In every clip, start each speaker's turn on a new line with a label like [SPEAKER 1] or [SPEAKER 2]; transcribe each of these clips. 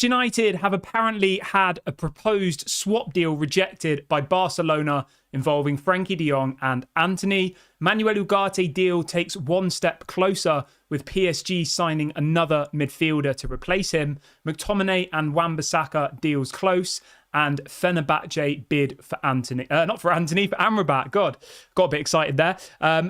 [SPEAKER 1] Manchester United have apparently had a proposed swap deal rejected by Barcelona involving Frankie de Jong and Antony. Manuel Ugarte deal takes one step closer with PSG signing another midfielder to replace him. McTominay and Wan-Bissaka deals close. And Fenerbahce bid for Antony. Not for Antony, for Amrabat. God, got a bit excited there.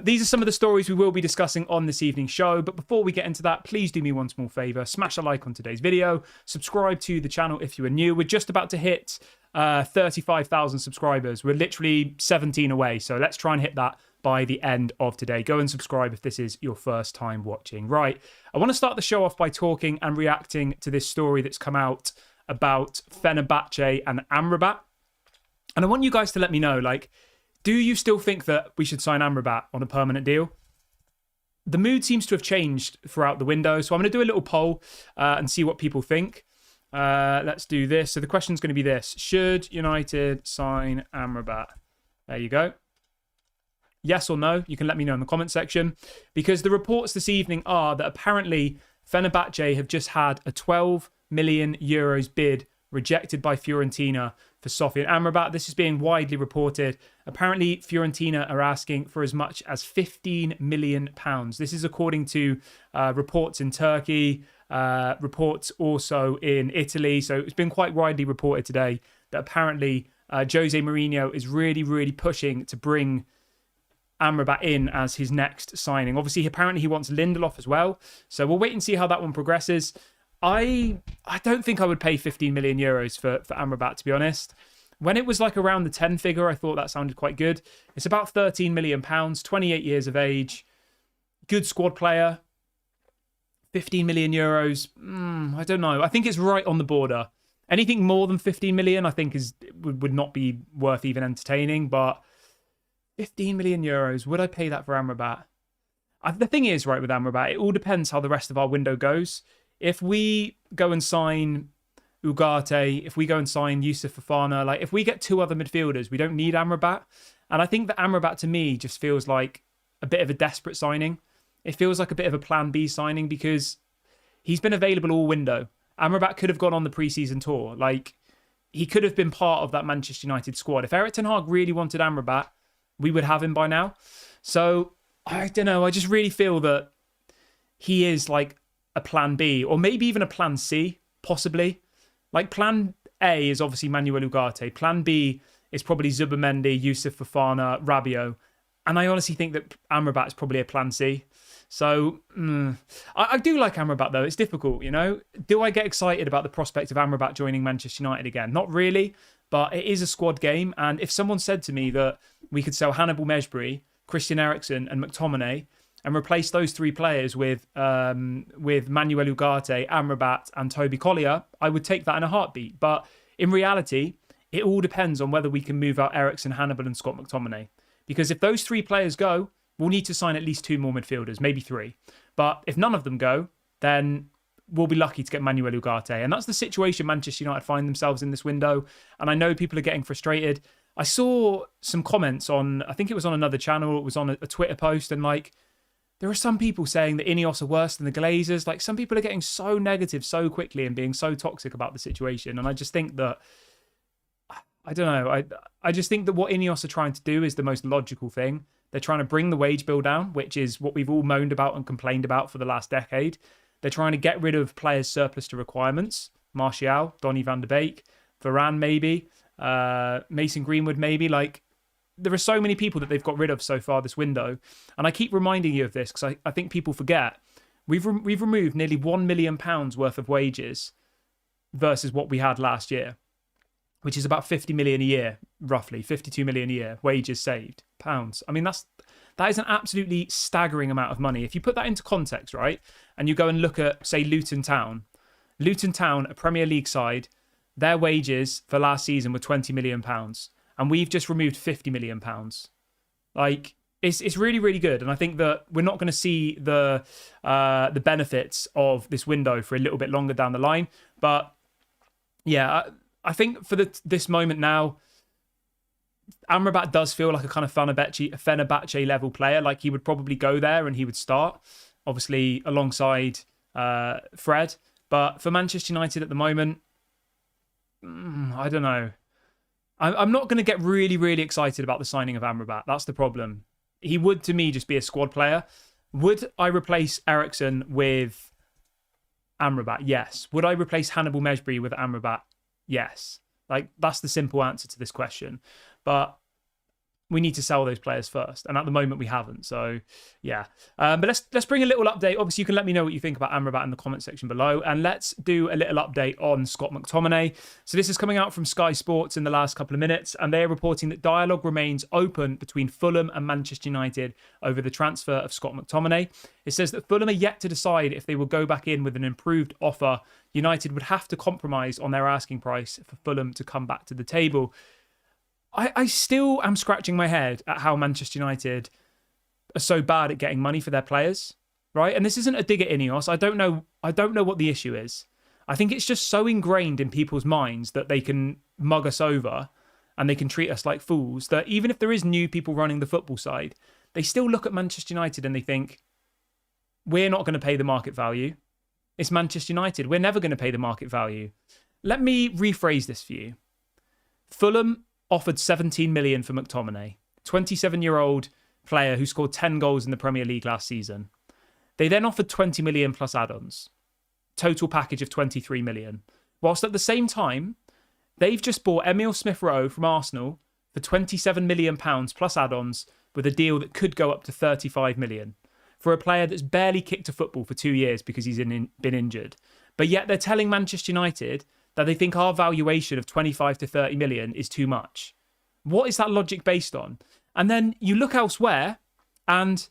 [SPEAKER 1] These are some of the stories we will be discussing on this evening's show. But before we get into that, please do me one small favour. Smash a like on today's video. Subscribe to the channel if you are new. We're just about to hit 35,000 subscribers. We're literally 17 away. So let's try and hit that by the end of today. Go and subscribe if this is your first time watching. Right, I want to start the show off by talking and reacting to this story that's come out about Fenerbahce and Amrabat. And I want you guys to let me know, like, do you still think that we should sign Amrabat on a permanent deal? The mood seems to have changed throughout the window. So I'm going to do a little poll and see what people think. Let's do this. So the question is going to be this. Should United sign Amrabat? There you go. Yes or no? You can let me know in the comment section. Because the reports this evening are that apparently Fenerbahce have just had a 12 million euros bid rejected by Fiorentina for Sofian Amrabat. This is being widely reported. Apparently, Fiorentina are asking for as much as £15 million. This is according to reports in Turkey, reports also in Italy. So it's been quite widely reported today that apparently Jose Mourinho is really pushing to bring Amrabat in as his next signing. Obviously, apparently he wants Lindelof as well. So we'll wait and see how that one progresses. I don't think I would pay 15 million euros for Amrabat, to be honest. When it was like around the 10 figure, I thought that sounded quite good. It's about 13 million pounds, 28 years of age, good squad player. 15 million euros, I don't know. I think it's right on the border. Anything more than 15 million, I think would not be worth even entertaining. But 15 million euros, would I pay that for Amrabat? The thing is, right, with Amrabat, it all depends how the rest of our window goes. If we go and sign Ugarte, if we go and sign Yusuf Fofana, like if we get two other midfielders, we don't need Amrabat. And I think that Amrabat to me just feels like a bit of a desperate signing. It feels like a bit of a plan B signing because he's been available all window. Amrabat could have gone on the preseason tour. Like he could have been part of that Manchester United squad. If Erik ten Hag really wanted Amrabat, we would have him by now. So I don't know. I just really feel that he is like a plan B or maybe even a plan C, possibly. Like plan A is obviously Manuel Ugarte. Plan B is probably Zubimendi, Yusuf Fofana, Rabiot. And I honestly think that Amrabat is probably a plan C. So I do like Amrabat though. It's difficult, you know. Do I get excited about the prospect of Amrabat joining Manchester United again? Not really, but it is a squad game. And if someone said to me that we could sell Hannibal Mejbri, Christian Eriksen and McTominay and replace those three players with Manuel Ugarte, Amrabat and Toby Collier, I would take that in a heartbeat. But in reality, it all depends on whether we can move out Eriksen, Hannibal and Scott McTominay. Because if those three players go, we'll need to sign at least two more midfielders, maybe three. But if none of them go, then we'll be lucky to get Manuel Ugarte. And that's the situation Manchester United find themselves in this window. And I know people are getting frustrated. I saw some comments on, I think it was on another channel, it was on a Twitter post, and like, there are some people saying that Ineos are worse than the Glazers. Like, some people are getting so negative so quickly and being so toxic about the situation. And I just think that, I don't know, I just think that what Ineos are trying to do is the most logical thing. They're trying to bring the wage bill down, which is what we've all moaned about and complained about for the last decade. They're trying to get rid of players surplus to requirements. Martial, Donny van de Beek, Varane maybe, Mason Greenwood maybe. Like, there are so many people that they've got rid of so far this window. And I keep reminding you of this because I think people forget. We've removed nearly £1 million worth of wages versus what we had last year, which is about 50 million a year, roughly 52 million a year, wages saved, pounds. I mean, that is an absolutely staggering amount of money. If you put that into context, right, and you go and look at, say, Luton Town, a Premier League side, their wages for last season were £20 million. And we've just removed £50 million. Like, it's really, really good. And I think that we're not going to see the benefits of this window for a little bit longer down the line. But yeah, I think for this moment now, Amrabat does feel like a kind of Fenerbahce level player. Like, he would probably go there and he would start, obviously alongside Fred. But for Manchester United at the moment, I don't know. I'm not going to get really, really excited about the signing of Amrabat. That's the problem. He would, to me, just be a squad player. Would I replace Eriksen with Amrabat? Yes. Would I replace Hannibal Mejbri with Amrabat? Yes. Like, that's the simple answer to this question. But we need to sell those players first. And at the moment, we haven't. So, yeah. But let's bring a little update. Obviously, you can let me know what you think about Amrabat in the comment section below. And let's do a little update on Scott McTominay. So this is coming out from Sky Sports in the last couple of minutes. And they are reporting that dialogue remains open between Fulham and Manchester United over the transfer of Scott McTominay. It says that Fulham are yet to decide if they will go back in with an improved offer. United would have to compromise on their asking price for Fulham to come back to the table. I still am scratching my head at how Manchester United are so bad at getting money for their players, right? And this isn't a dig at Ineos. I don't know what the issue is. I think it's just so ingrained in people's minds that they can mug us over and they can treat us like fools that even if there is new people running the football side, they still look at Manchester United and they think, we're not going to pay the market value. It's Manchester United. We're never going to pay the market value. Let me rephrase this for you. Fulham offered 17 million for McTominay, 27-year-old player who scored 10 goals in the Premier League last season. They then offered 20 million plus add-ons, total package of 23 million. Whilst at the same time, they've just bought Emile Smith-Rowe from Arsenal for 27 million pounds plus add-ons with a deal that could go up to 35 million for a player that's barely kicked a football for 2 years because he's been injured. But yet they're telling Manchester United that they think our valuation of 25 to 30 million is too much. What is that logic based on? And then you look elsewhere and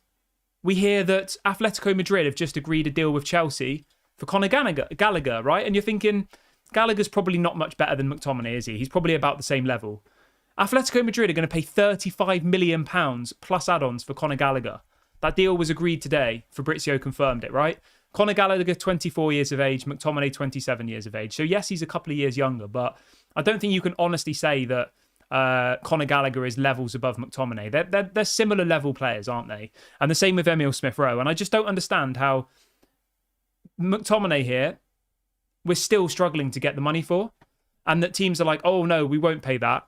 [SPEAKER 1] we hear that Atletico Madrid have just agreed a deal with Chelsea for Conor Gallagher, right? And you're thinking, Gallagher's probably not much better than McTominay, is he? He's probably about the same level. Atletico Madrid are going to pay £35 million plus add-ons for Conor Gallagher. That deal was agreed today. Fabrizio confirmed it, right? Conor Gallagher, 24 years of age. McTominay, 27 years of age. So yes, he's a couple of years younger, but I don't think you can honestly say that Conor Gallagher is levels above McTominay. They're similar level players, aren't they? And the same with Emile Smith-Rowe. And I just don't understand how McTominay here, we're still struggling to get the money for. And that teams are like, oh no, we won't pay that.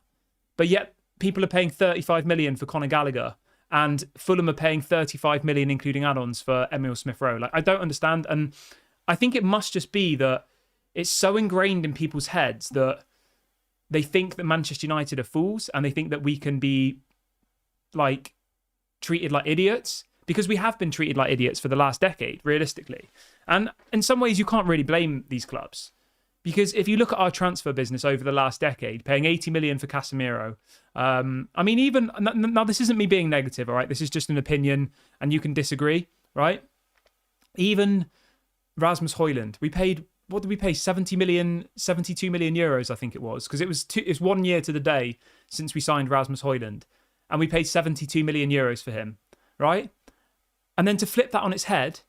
[SPEAKER 1] But yet people are paying 35 million for Conor Gallagher. And Fulham are paying 35 million, including add-ons, for Emile Smith-Rowe. Like, I don't understand. And I think it must just be that it's so ingrained in people's heads that they think that Manchester United are fools and they think that we can be like treated like idiots, because we have been treated like idiots for the last decade, realistically. And in some ways, you can't really blame these clubs. Because if you look at our transfer business over the last decade, paying 80 million for Casemiro, I mean, even now, this isn't me being negative, all right? This is just an opinion, and you can disagree, right? Even Rasmus Højlund, we paid, what did we pay? 70 million, 72 million euros, I think it was, because it's 1 year to the day since we signed Rasmus Højlund, and we paid 72 million euros for him, right? And then to flip that on its head,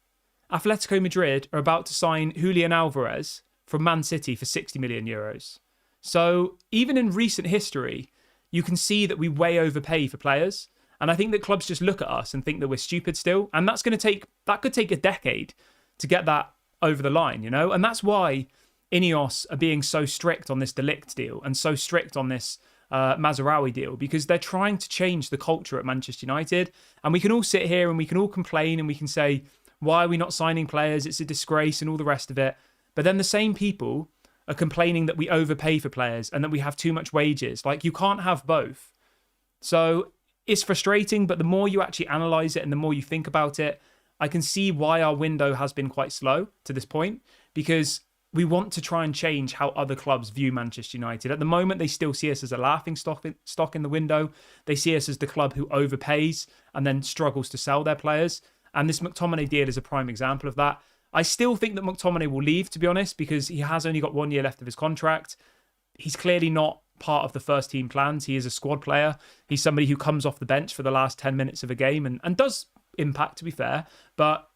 [SPEAKER 1] Atletico Madrid are about to sign Julian Alvarez from Man City for 60 million euros. So even in recent history, you can see that we way overpay for players. And I think that clubs just look at us and think that we're stupid still. And that could take a decade to get that over the line, you know? And that's why Ineos are being so strict on this De Ligt deal and so strict on this Mazraoui deal, because they're trying to change the culture at Manchester United. And we can all sit here and we can all complain and we can say, why are we not signing players? It's a disgrace and all the rest of it. But then the same people are complaining that we overpay for players and that we have too much wages. Like, you can't have both. So it's frustrating, but the more you actually analyse it and the more you think about it, I can see why our window has been quite slow to this point, because we want to try and change how other clubs view Manchester United. At the moment, they still see us as a laughing stock in the window. They see us as the club who overpays and then struggles to sell their players. And this McTominay deal is a prime example of that. I still think that McTominay will leave, to be honest, because he has only got 1 year left of his contract. He's clearly not part of the first team plans. He is a squad player. He's somebody who comes off the bench for the last 10 minutes of a game and does impact, to be fair. But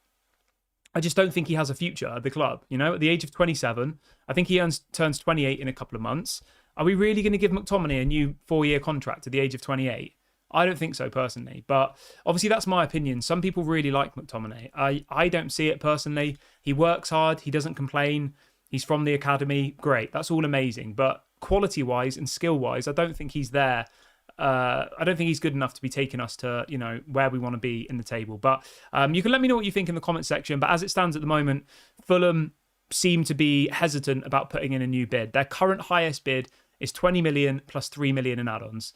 [SPEAKER 1] I just don't think he has a future at the club. You know, at the age of 27, I think he turns 28 in a couple of months. Are we really going to give McTominay a new 4-year contract at the age of 28? I don't think so personally, but obviously that's my opinion. Some people really like McTominay. I don't see it personally. He works hard. He doesn't complain. He's from the academy. Great. That's all amazing. But quality-wise and skill-wise, I don't think he's there. I don't think he's good enough to be taking us to, where we want to be in the table. But you can let me know what you think in the comment section. But as it stands at the moment, Fulham seem to be hesitant about putting in a new bid. Their current highest bid is 20 million plus 3 million in add-ons.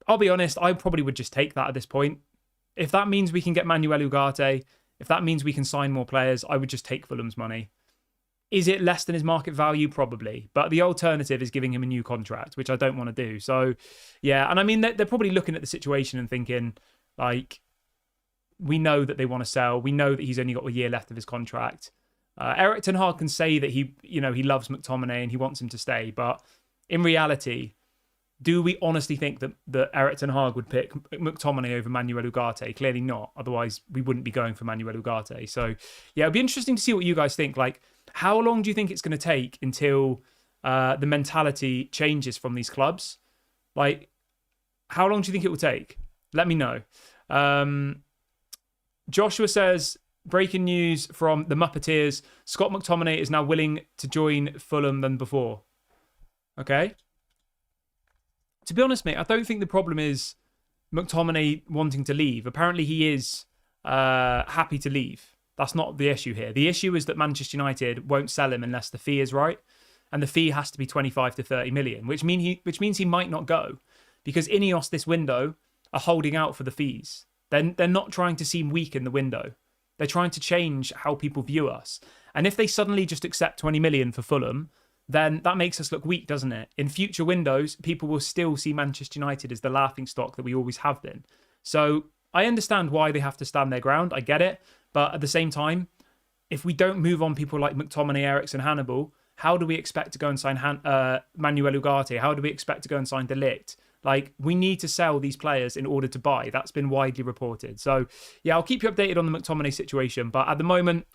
[SPEAKER 1] I'll be honest, I probably would just take that at this point. If that means we can get Manuel Ugarte, if that means we can sign more players, I would just take Fulham's money. Is it less than his market value? Probably. But the alternative is giving him a new contract, which I don't want to do. So, yeah. And I mean, they're probably looking at the situation and thinking, like, we know that they want to sell. We know that he's only got a year left of his contract. Erik ten Hag can say that he loves McTominay and he wants him to stay. But in reality, do we honestly think that Erik ten Hag would pick McTominay over Manuel Ugarte? Clearly not. Otherwise, we wouldn't be going for Manuel Ugarte. So, yeah, it'd be interesting to see what you guys think. Like, how long do you think it's going to take until the mentality changes from these clubs? Like, how long do you think it will take? Let me know. Joshua says, breaking news from the Muppeteers. Scott McTominay is now willing to join Fulham than before. Okay. To be honest, mate, I don't think the problem is McTominay wanting to leave. Apparently he is happy to leave. That's not the issue here. The issue is that Manchester United won't sell him unless the fee is right. And the fee has to be 25 to 30 million, which means he might not go. Because Ineos this window are holding out for the fees. They're not trying to seem weak in the window. They're trying to change how people view us. And if they suddenly just accept 20 million for Fulham, then that makes us look weak, doesn't it? In future windows, people will still see Manchester United as the laughingstock that we always have been. So I understand why they have to stand their ground. I get it. But at the same time, if we don't move on people like McTominay, Eriksen, Hannibal, how do we expect to go and sign Manuel Ugarte? How do we expect to go and sign De Ligt? Like, we need to sell these players in order to buy. That's been widely reported. So, yeah, I'll keep you updated on the McTominay situation. But at the moment,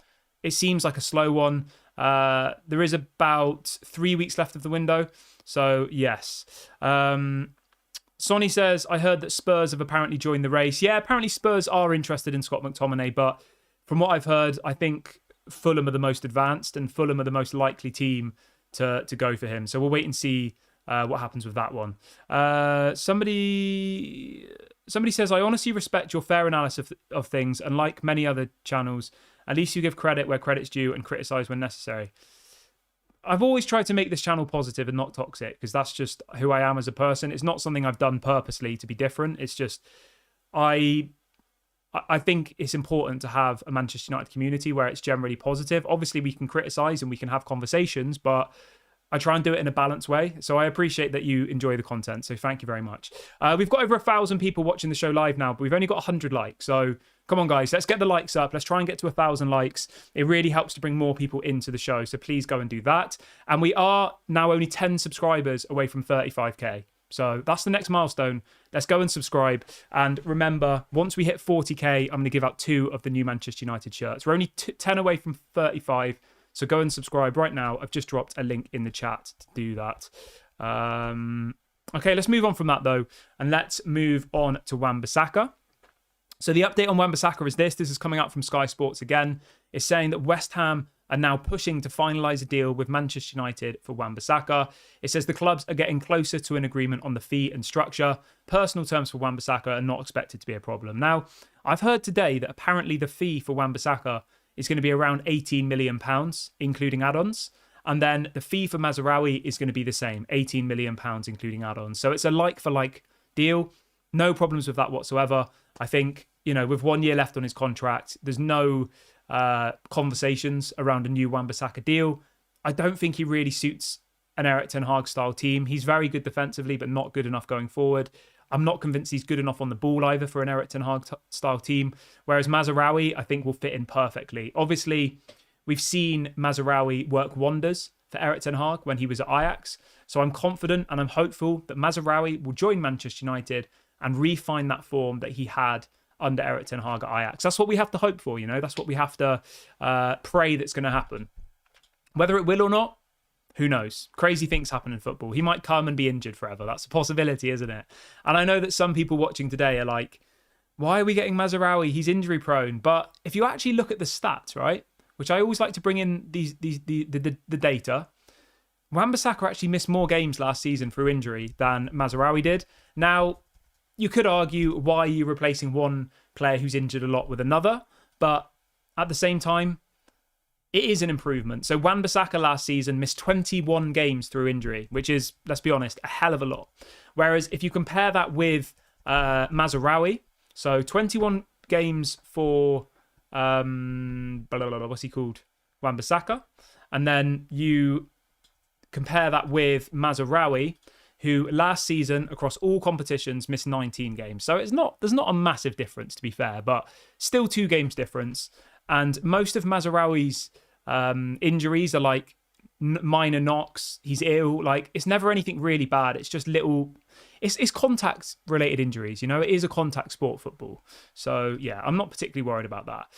[SPEAKER 1] it seems like a slow one. There is about 3 weeks left of the window. So, yes. Sonny says, I heard that Spurs have apparently joined the race. Yeah, apparently Spurs are interested in Scott McTominay. But from what I've heard, I think Fulham are the most advanced and Fulham are the most likely team to go for him. So we'll wait and see what happens with that one. Somebody says, I honestly respect your fair analysis of things, and like many other channels, at least you give credit where credit's due and criticise when necessary. I've always tried to make this channel positive and not toxic, because that's just who I am as a person. It's not something I've done purposely to be different. It's just, I think it's important to have a Manchester United community where it's generally positive. Obviously, we can criticise and we can have conversations, but I try and do it in a balanced way. So I appreciate that you enjoy the content. So thank you very much. We've got over 1,000 people watching the show live now, but we've only got 100 likes. So come on, guys, let's get the likes up. Let's try and get to 1,000 likes. It really helps to bring more people into the show. So please go and do that. And we are now only 10 subscribers away from 35k. So that's the next milestone. Let's go and subscribe. And remember, once we hit 40k, I'm going to give out 2 of the new Manchester United shirts. We're only 10 away from 35. So go and subscribe right now. I've just dropped a link in the chat to do that. Okay, let's move on from that, though. And let's move on to Wan-Bissaka. So the update on Wan-Bissaka is this. This is coming out from Sky Sports again. It's saying that West Ham are now pushing to finalise a deal with Manchester United for Wan-Bissaka. It says the clubs are getting closer to an agreement on the fee and structure. Personal terms for Wan-Bissaka are not expected to be a problem. Now, I've heard today that apparently the fee for Wan-Bissaka is going to be around £18 million, including add-ons. And then the fee for Mazraoui is going to be the same, £18 million, including add-ons. So it's a like-for-like deal. No problems with that whatsoever. I think, with 1 year left on his contract, there's no conversations around a new Wan-Bissaka deal. I don't think he really suits an Erik ten Hag style team. He's very good defensively, but not good enough going forward. I'm not convinced he's good enough on the ball either for an Erik ten Hag style team. Whereas Mazraoui, I think, will fit in perfectly. Obviously, we've seen Mazraoui work wonders for Erik ten Hag when he was at Ajax. So I'm confident and I'm hopeful that Mazraoui will join Manchester United and refine that form that he had under Erik ten Hag at Ajax. That's what we have to hope for, That's what we have to pray that's going to happen. Whether it will or not, who knows? Crazy things happen in football. He might come and be injured forever. That's a possibility, isn't it? And I know that some people watching today are like, why are we getting Mazraoui? He's injury prone. But if you actually look at the stats, right? which I always like to bring in the data. Wan-Bissaka actually missed more games last season through injury than Mazraoui did. Now, you could argue, why are you replacing one player who's injured a lot with another? But at the same time, it is an improvement. So Wan-Bissaka last season missed 21 games through injury, which is, let's be honest, a hell of a lot. Whereas if you compare that with Mazraoui, so 21 games for, what's he called? Wan-Bissaka. And then you compare that with Mazraoui, who last season across all competitions missed 19 games. So there's not a massive difference, to be fair, but still 2 games difference. And most of Mazraoui's injuries are like minor knocks. He's ill. Like, it's never anything really bad. It's just little. It's contact related injuries. You know, it is a contact sport, football. So yeah, I'm not particularly worried about that.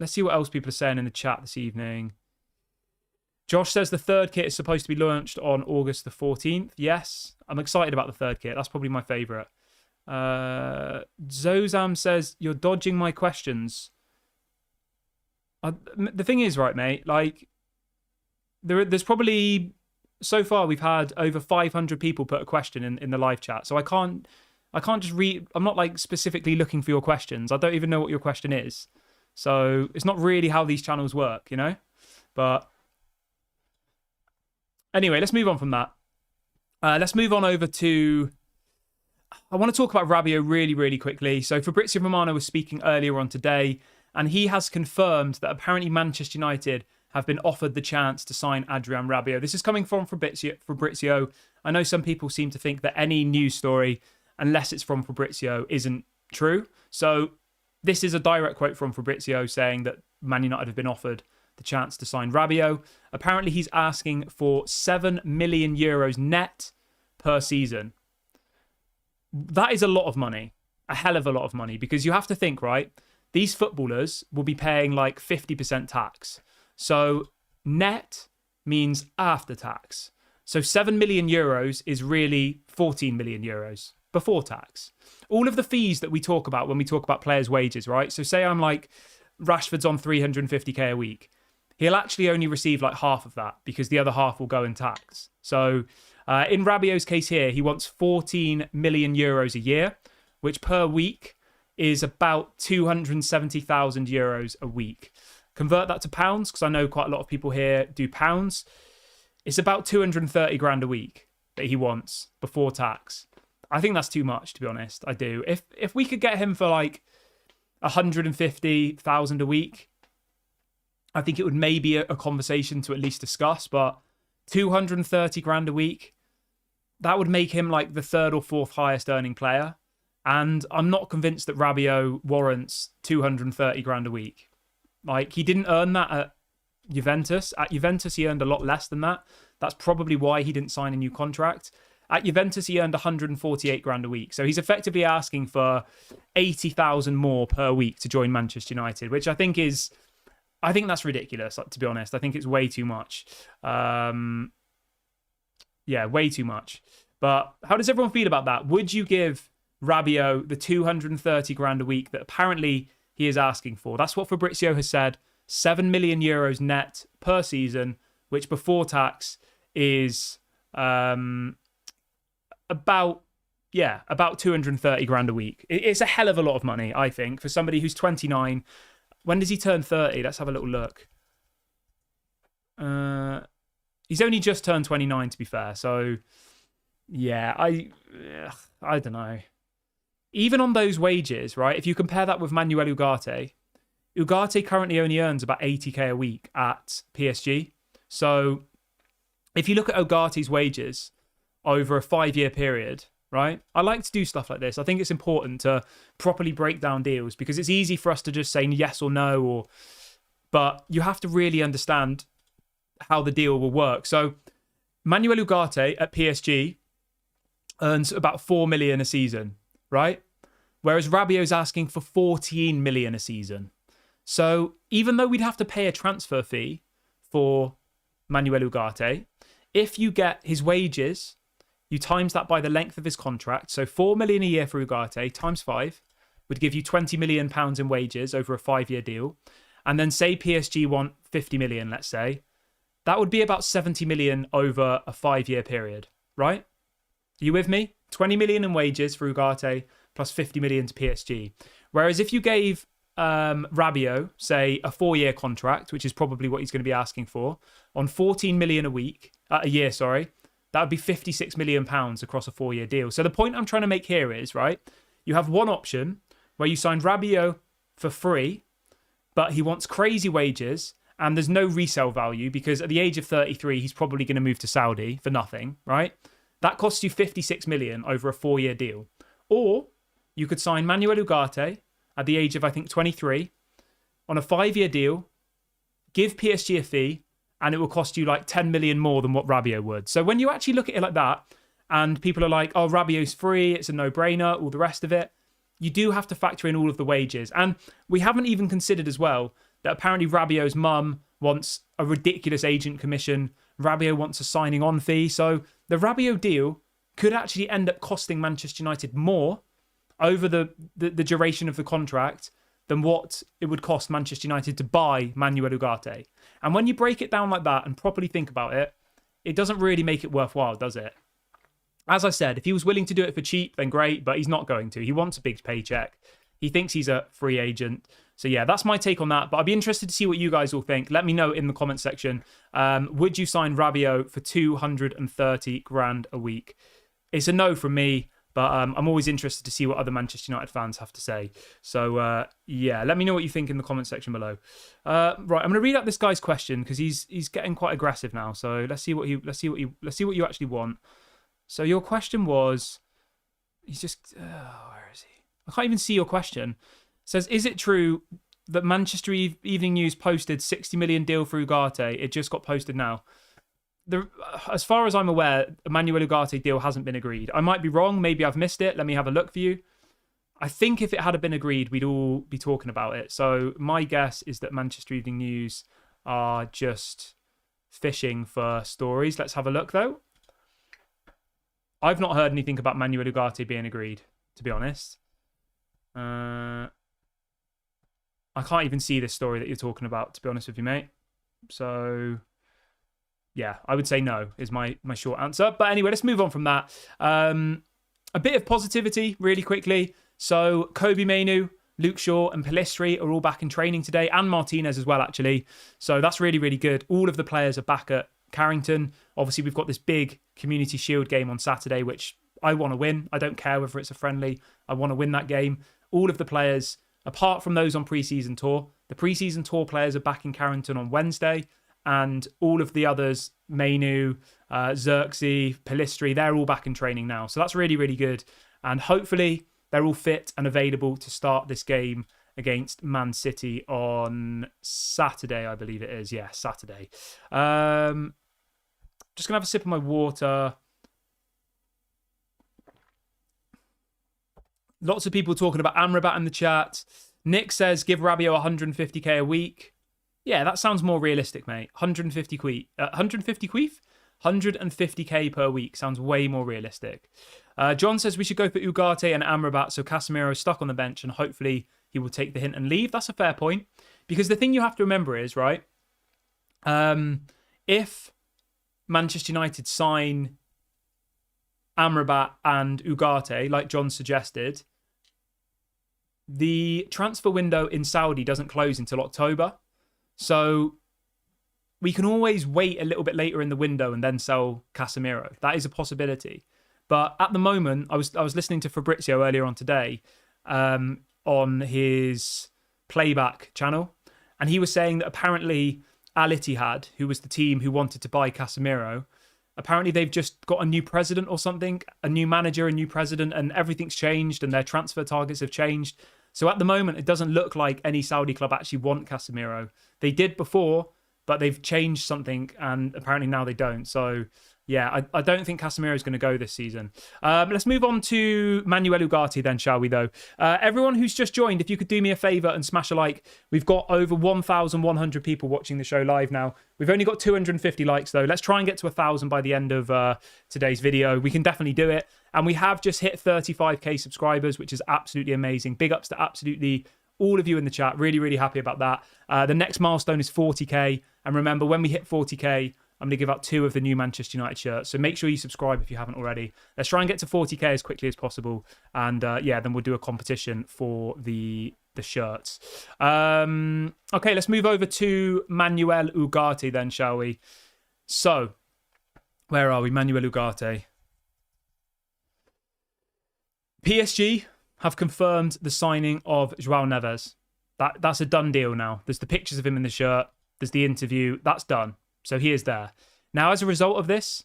[SPEAKER 1] Let's see what else people are saying in the chat this evening. Josh says the third kit is supposed to be launched on August the 14th. Yes, I'm excited about the third kit. That's probably my favourite. Zozam says, you're dodging my questions. The thing is, right, mate, like, there's probably, so far we've had over 500 people put a question in the live chat. So I can't just read, I'm not like specifically looking for your questions. I don't even know what your question is. So it's not really how these channels work, you know? But anyway, let's move on from that. Let's move on over to... I want to talk about Rabiot really, really quickly. So Fabrizio Romano was speaking earlier on today, and he has confirmed that apparently Manchester United have been offered the chance to sign Adrien Rabiot. This is coming from Fabrizio. I know some people seem to think that any news story, unless it's from Fabrizio, isn't true. So this is a direct quote from Fabrizio saying that Man United have been offered the chance to sign Rabiot. Apparently he's asking for €7 million net per season. That is a lot of money, a hell of a lot of money, because you have to think, right? These footballers will be paying like 50% tax. So net means after tax. So €7 million is really €14 million before tax. All of the fees that we talk about when we talk about players' wages, right? So say I'm like, Rashford's on 350k a week. He'll actually only receive like half of that because the other half will go in tax. So in Rabiot's case here, he wants €14 million a year, which per week is about €270,000 a week. Convert that to pounds, because I know quite a lot of people here do pounds. It's about 230 grand a week that he wants before tax. I think that's too much, to be honest. I do. If we could get him for like 150,000 a week, I think it would maybe a conversation to at least discuss, but 230 grand a week, that would make him like the third or fourth highest earning player. And I'm not convinced that Rabiot warrants 230 grand a week. Like, he didn't earn that at Juventus. At Juventus, he earned a lot less than that. That's probably why he didn't sign a new contract. At Juventus, he earned 148 grand a week. So he's effectively asking for 80,000 more per week to join Manchester United, which I think that's ridiculous, to be honest. I think it's way too much. Yeah, way too much. But how does everyone feel about that? Would you give Rabiot the 230 grand a week that apparently he is asking for? That's what Fabrizio has said. €7 million net per season, which before tax is about 230 grand a week. It's a hell of a lot of money, I think, for somebody who's 29. When does he turn 30? Let's have a little look. He's only just turned 29, to be fair. So, yeah, I don't know. Even on those wages, right? If you compare that with Manuel Ugarte currently only earns about 80k a week at PSG. So, if you look at Ugarte's wages over a 5-year period, right? I like to do stuff like this. I think it's important to properly break down deals because it's easy for us to just say yes or no, but you have to really understand how the deal will work. So Manuel Ugarte at PSG earns about 4 million a season, right? Whereas Rabiot's asking for 14 million a season. So even though we'd have to pay a transfer fee for Manuel Ugarte, if you get his wages, you times that by the length of his contract. So 4 million a year for Ugarte times 5 would give you £20 million in wages over a 5-year deal. And then say PSG want 50 million, let's say. That would be about 70 million over a 5-year period, right? Are you with me? 20 million in wages for Ugarte plus 50 million to PSG. Whereas if you gave Rabiot, say, a 4-year contract, which is probably what he's going to be asking for, on 14 million a year, that would be 56 million pounds across a 4-year deal. So the point I'm trying to make here is, right, you have one option where you sign Rabiot for free, but he wants crazy wages and there's no resale value because at the age of 33, he's probably going to move to Saudi for nothing, right? That costs you 56 million over a 4-year deal. Or you could sign Manuel Ugarte at the age of, I think, 23 on a 5-year deal, give PSG a fee, and it will cost you like 10 million more than what Rabiot would. So when you actually look at it like that, and people are like, oh, Rabiot's free, it's a no-brainer, all the rest of it, you do have to factor in all of the wages. And we haven't even considered as well that apparently Rabiot's mum wants a ridiculous agent commission. Rabiot wants a signing on fee. So the Rabiot deal could actually end up costing Manchester United more over the duration of the contract than what it would cost Manchester United to buy Manuel Ugarte. And when you break it down like that and properly think about it, it doesn't really make it worthwhile, does it? As I said, if he was willing to do it for cheap, then great, but he's not going to. He wants a big paycheck. He thinks he's a free agent. So yeah, that's my take on that. But I'd be interested to see what you guys all think. Let me know in the comment section. Would you sign Rabiot for 230 grand a week? It's a no from me, but I'm always interested to see what other Manchester United fans have to say. So yeah, let me know what you think in the comment section below. Right, I'm going to read out this guy's question because he's getting quite aggressive now. So let's see what you actually want. So your question was, he's just, where is he? I can't even see your question. It says, is it true that Manchester Evening News posted 60 million deal for Ugarte? It just got posted now. As far as I'm aware, a Manuel Ugarte deal hasn't been agreed. I might be wrong. Maybe I've missed it. Let me have a look for you. I think if it had been agreed, we'd all be talking about it. So my guess is that Manchester Evening News are just fishing for stories. Let's have a look, though. I've not heard anything about Manuel Ugarte being agreed, to be honest. I can't even see this story that you're talking about, to be honest with you, mate. So, yeah, I would say no is my short answer. But anyway, let's move on from that. A bit of positivity really quickly. So, Kobe Mainoo, Luke Shaw and Pellistri are all back in training today, and Martinez as well, actually. So that's really, really good. All of the players are back at Carrington. Obviously, we've got this big Community Shield game on Saturday, which I want to win. I don't care whether it's a friendly. I want to win that game. All of the players, apart from those on pre-season tour, the pre-season tour players are back in Carrington on Wednesday, and all of the others, Mainoo, Xerxes, Pellistri, they're all back in training now. So that's really, really good. And hopefully they're all fit and available to start this game against Man City on Saturday, I believe it is. Yeah, Saturday. Just going to have a sip of my water. Lots of people talking about Amrabat in the chat. Nick says, give Rabiot 150k a week. Yeah, that sounds more realistic, mate. 150k per week sounds way more realistic. John says we should go for Ugarte and Amrabat so Casemiro is stuck on the bench and hopefully he will take the hint and leave. That's a fair point. Because the thing you have to remember is, right, if Manchester United sign Amrabat and Ugarte, like John suggested, the transfer window in Saudi doesn't close until October. So we can always wait a little bit later in the window and then sell Casemiro. That is a possibility. But at the moment, I was listening to Fabrizio earlier on today on his playback channel, and he was saying that apparently Al Ittihad, who was the team who wanted to buy Casemiro, apparently they've just got a new president or something, a new manager, a new president, and everything's changed and their transfer targets have changed. So at the moment, it doesn't look like any Saudi club actually want Casemiro. They did before, but they've changed something and apparently now they don't. So Yeah, I don't think Casemiro is going to go this season. Let's move on to Manuel Ugarte then, shall we, though? Everyone who's just joined, if you could do me a favour and smash a like. We've got over 1,100 people watching the show live now. We've only got 250 likes, though. Let's try and get to 1,000 by the end of today's video. We can definitely do it. And we have just hit 35k subscribers, which is absolutely amazing. Big ups to absolutely all of you in the chat. Really, really happy about that. The next milestone is 40k. And remember, when we hit 40k, I'm going to give out 2 of the new Manchester United shirts. So make sure you subscribe if you haven't already. Let's try and get to 40k as quickly as possible. And yeah, then we'll do a competition for the shirts. Okay, let's move over to Manuel Ugarte then, shall we? So, where are we? Manuel Ugarte. PSG have confirmed the signing of João Neves. That's a done deal now. There's the pictures of him in the shirt. There's the interview. That's done. So he is there. Now, as a result of this,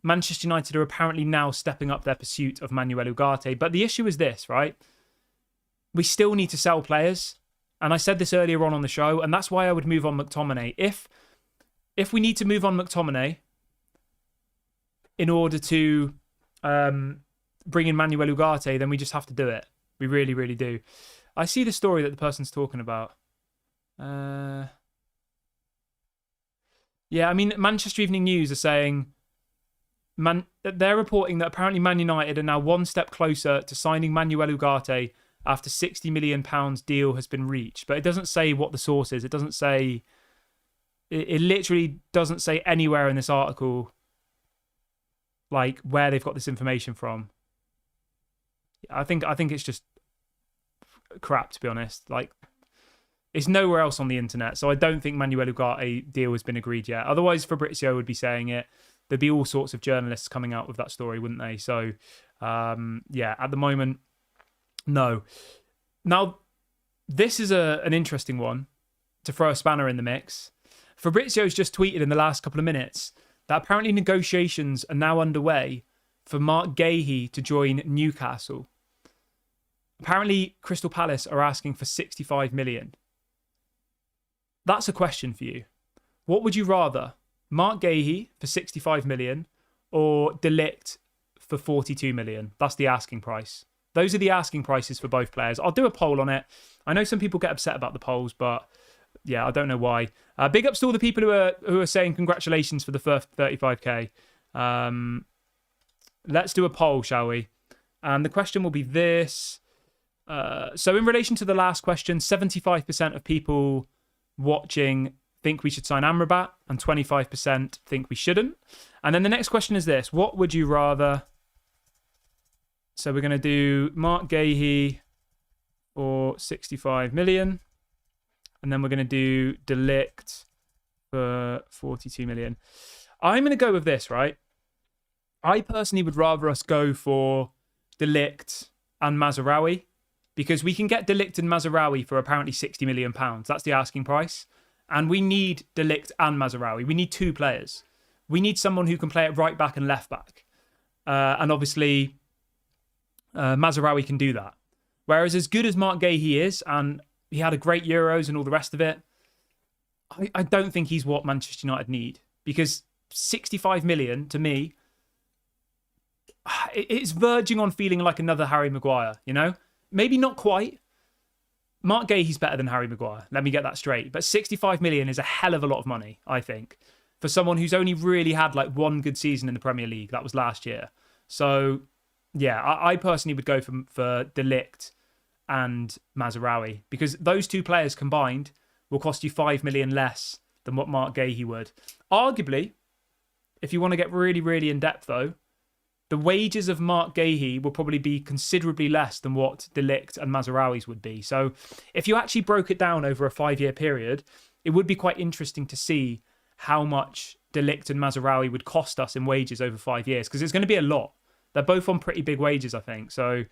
[SPEAKER 1] Manchester United are apparently now stepping up their pursuit of Manuel Ugarte. But the issue is this, right? We still need to sell players. And I said this earlier on the show, and that's why I would move on McTominay. If we need to move on McTominay in order to bring in Manuel Ugarte, then we just have to do it. We really, really do. I see the story that the person's talking about. Yeah, I mean, Manchester Evening News are saying they're reporting that apparently Man United are now one step closer to signing Manuel Ugarte after £60 million deal has been reached. But it doesn't say what the source is. It doesn't say... It literally doesn't say anywhere in this article like where they've got this information from. I think it's just crap, to be honest. Like, it's nowhere else on the internet, so I don't think Manuel Ugarte deal has been agreed yet. Otherwise, Fabrizio would be saying it. There'd be all sorts of journalists coming out with that story, wouldn't they? So, yeah, at the moment, no. Now, this is an interesting one to throw a spanner in the mix. Fabrizio's just tweeted in the last couple of minutes that apparently negotiations are now underway for Mark Gahey to join Newcastle. Apparently, Crystal Palace are asking for 65 million. That's a question for you. What would you rather? Mark Gahey for 65 million or De Ligt for 42 million? That's the asking price. Those are the asking prices for both players. I'll do a poll on it. I know some people get upset about the polls, but yeah, I don't know why. Big ups to all the people who are saying congratulations for the first 35k. Let's do a poll, shall we? And the question will be this. So in relation to the last question, 75% of people watching think we should sign Amrabat and 25% think we shouldn't. And then the next question is this. What would you rather? So we're going to do Mark Gahey for 65 million. And then we're going to do De Ligt for 42 million. I'm going to go with this, right? I personally would rather us go for De Ligt and Mazraoui, because we can get De Ligt and Mazraoui for apparently £60 million. That's the asking price. And we need De Ligt and Mazraoui. We need 2 players. We need someone who can play at right back and left back. And obviously, Mazraoui can do that. Whereas as good as Mark Gahey is, and he had a great Euros and all the rest of it, I don't think he's what Manchester United need. Because 65 million, to me, it's verging on feeling like another Harry Maguire, you know? Maybe not quite. Mark Gahey's better than Harry Maguire. Let me get that straight. But 65 million is a hell of a lot of money, I think, for someone who's only really had like one good season in the Premier League. That was last year. So, yeah, I personally would go for De Ligt and Mazraoui, because those 2 players combined will cost you 5 million less than what Mark Gahey would. Arguably, if you want to get really, really in depth though, the wages of Mark Gahey will probably be considerably less than what De Ligt and Mazraoui's would be. So if you actually broke it down over a 5-year period, it would be quite interesting to see how much De Ligt and Mazraoui would cost us in wages over 5 years, because it's going to be a lot. They're both on pretty big wages, I think. So,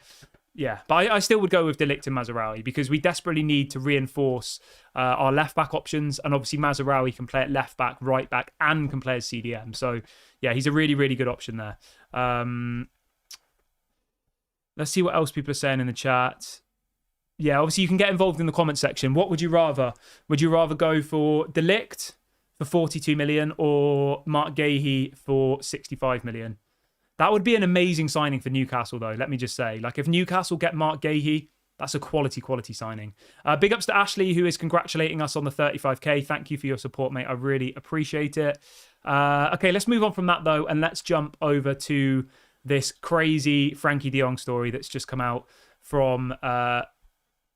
[SPEAKER 1] yeah. But I still would go with De Ligt and Mazraoui, because we desperately need to reinforce our left-back options. And obviously, Mazraoui can play at left-back, right-back, and can play as CDM. So, yeah, he's a really, really good option there. Let's see what else people are saying in the chat. Yeah, obviously, you can get involved in the comment section. What would you rather? Would you rather go for De Ligt for 42 million or Mark Gahey for 65 million. That would be an amazing signing for Newcastle, though. Let me just say, like, if Newcastle get Mark Gahey, that's a quality signing. Big ups to Ashley, who is congratulating us on the 35k. Thank you for your support, mate. I really appreciate it. Okay, let's move on from that, though, and let's jump over to this crazy Frankie de Jong story that's just come out from...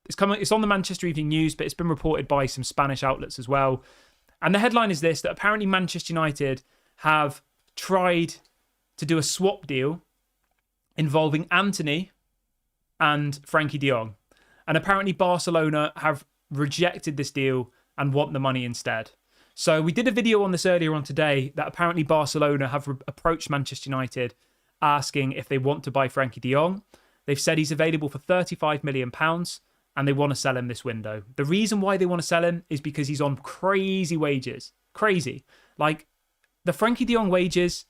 [SPEAKER 1] It's on the Manchester Evening News, but it's been reported by some Spanish outlets as well. And the headline is this, that apparently Manchester United have tried to do a swap deal involving Antony and Frankie de Jong. And apparently Barcelona have rejected this deal and want the money instead. So we did a video on this earlier on today that apparently Barcelona have approached Manchester United asking if they want to buy Frankie de Jong. They've said he's available for £35 million and they want to sell him this window. The reason why they want to sell him is because he's on crazy wages. Crazy. Like, the Frankie de Jong wages